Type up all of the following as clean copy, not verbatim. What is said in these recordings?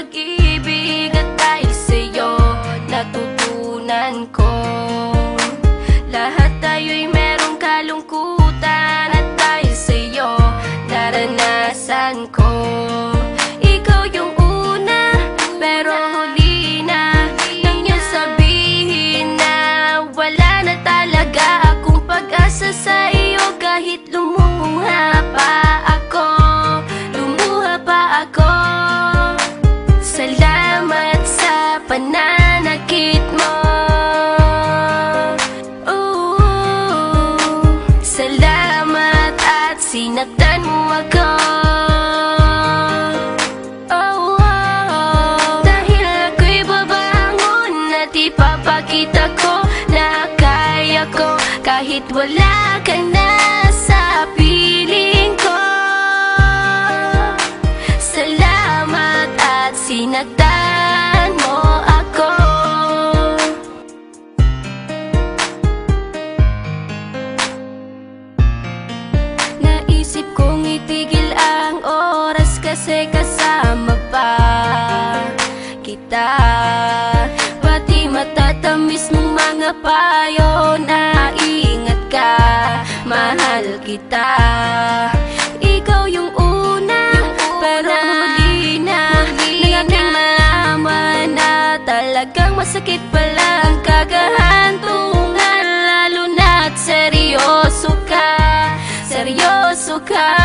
pag-ibig at dahil sa'yo natutunan ko. Lahat tayo'y merong kalungkutan at dahil sa'yo naranasan ko. Ikaw yung una pero huli na nang iyong sabihin na wala na talaga akong pag-asa sa iyo. Kahit lumuha pa ako, lumuha pa ako. Salamat sa pananakit mo. Salamat at sinaktan mo ako. Dahil ako'y babangon at ipapakita ko na kaya ko kahit wala ka na sa piling ko. Salamat at sinaktan mo ako. Naisip kong itigil ang oras kasi kasama pa kita. Pati matatamis mong mga payo na ingat ka, mahal kita. Ikaw yung una, pero huli na. Nang aking malaman na talagang masakit pala ang kagahantungan. Lalo na't seryoso ka, seryoso ka.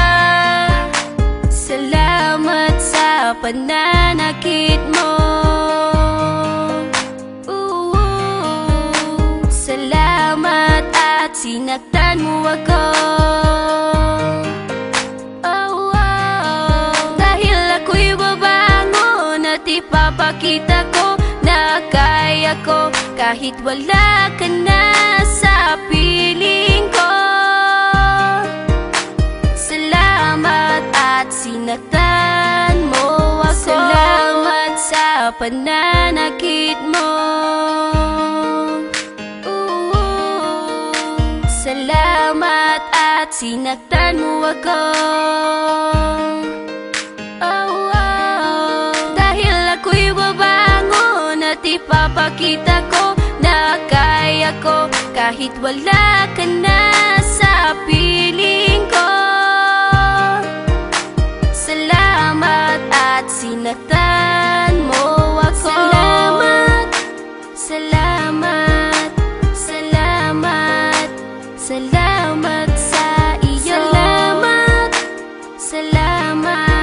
Salamat sa pananakit mo. Salamat at sinaktan mo ako. Dahil ako'y babangon at ipapakita ko na kaya ko kahit wala ka na sa piling ko. Salamat at sinaktan mo ako. Salamat sa pananakit mo. Salamat at sinaktan mo ako. Dahil ako'y babangon at ipapakita ko na kaya ko kahit wala ka na sa piling ko. Salamat at sinaktan mo ako. Salamat, salamat, salamat, salamat sa iyo. Salamat, salamat.